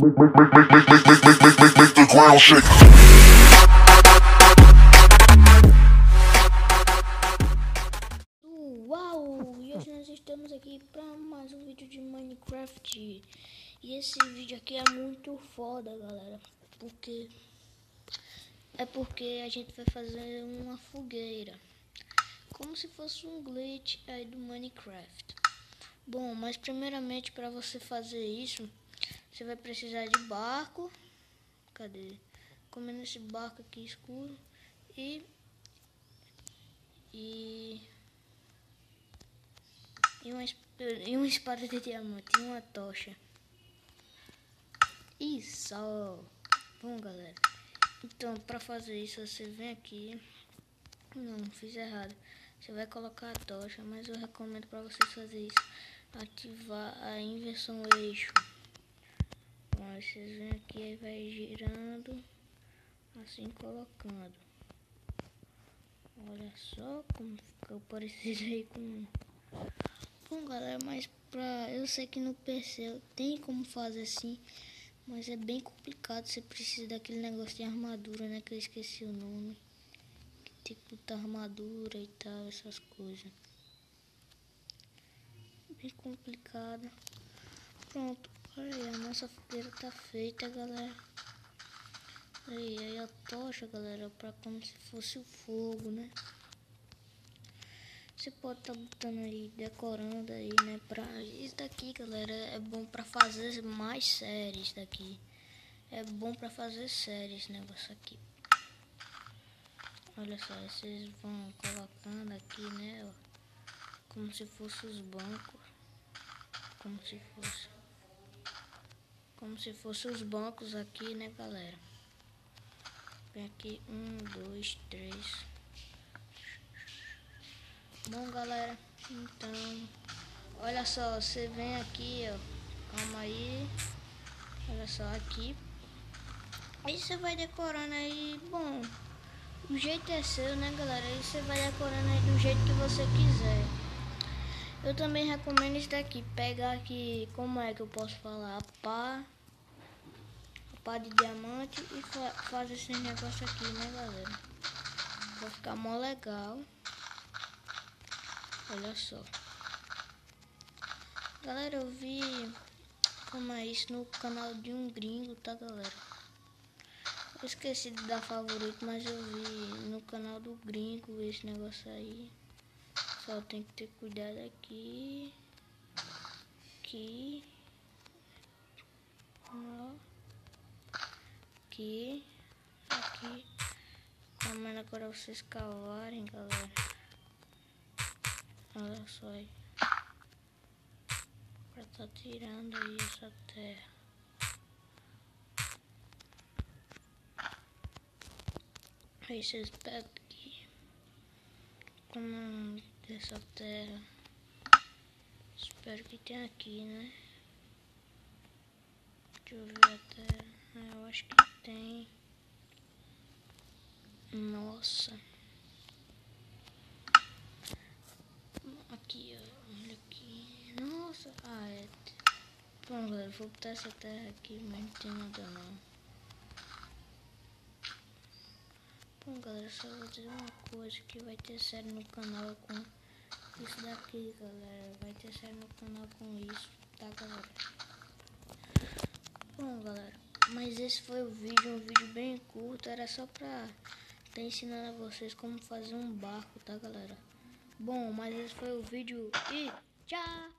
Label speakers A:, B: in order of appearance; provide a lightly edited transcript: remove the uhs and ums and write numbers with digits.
A: Make the ground shake.
B: Uau! E hoje nós estamos aqui para mais um vídeo de Minecraft. E esse vídeo aqui é muito foda, galera. Porque a gente vai fazer uma fogueira, como se fosse um glitch aí do Minecraft. Bom, mas primeiramente para você fazer isso, você vai precisar de barco. Cadê? Como nesse barco aqui escuro e uma espada de diamante e uma tocha. E só. Bom, galera, então para fazer isso você vem aqui. Não, fiz errado. Você vai colocar a tocha, mas eu recomendo para vocês fazer isso, ativar a inversão eixo. Bom, aí vocês vêm aqui e vai girando assim, colocando. Olha só como ficou parecido aí com... Bom, galera, mas eu sei que no PC tem como fazer assim, mas é bem complicado. Você precisa daquele negócio de armadura, né, que eu esqueci o nome. Que tem que botar armadura e tal, essas coisas. Bem complicado. Pronto, olha aí, a nossa fogueira tá feita, galera. Aí a tocha, galera, para como se fosse o fogo, né? Você pode estar botando aí, decorando aí, né? Isso daqui, galera, é bom para fazer mais séries daqui. É bom para fazer séries, negócio aqui. Olha só, vocês vão colocando aqui, né? Ó, como se fosse os bancos. Como se fosse os bancos aqui, né, galera? Vem aqui, 1, 2, 3. Bom, galera, então, olha só, você vem aqui, ó, calma aí, olha só aqui, aí você vai decorando aí. Bom, o jeito é seu, né, galera, aí você vai decorando aí do jeito que você quiser. Eu também recomendo isso daqui, pegar aqui, como é que eu posso falar, a pá de diamante e fazer esse negócio aqui, né, galera, vai ficar mó legal. Olha só, galera, eu vi como é isso no canal de um gringo, tá, galera? Eu esqueci de dar favorito, mas eu vi no canal do gringo esse negócio aí. Só tem que ter cuidado aqui, ó, aqui. Comendo agora vocês cavarem, galera. Olha só aí. Pra tá tirando aí essa terra. Aí vocês pegam aqui. Como dessa terra. Espero que tenha aqui, né? Deixa eu ver a terra. Eu acho que tem. Nossa. Aqui, ó. Olha aqui. Nossa. Ah, é. Bom, galera, vou botar essa terra aqui, mas não tem nada não. Bom, galera, só vou dizer uma coisa, que vai ter série no canal com isso daqui, galera. Vai ter série no canal com isso, tá, galera? Bom, galera, mas esse foi o vídeo, um vídeo bem curto. Era só pra estar ensinando a vocês como fazer um barco, tá, galera? Bom, mas esse foi o vídeo e tchau!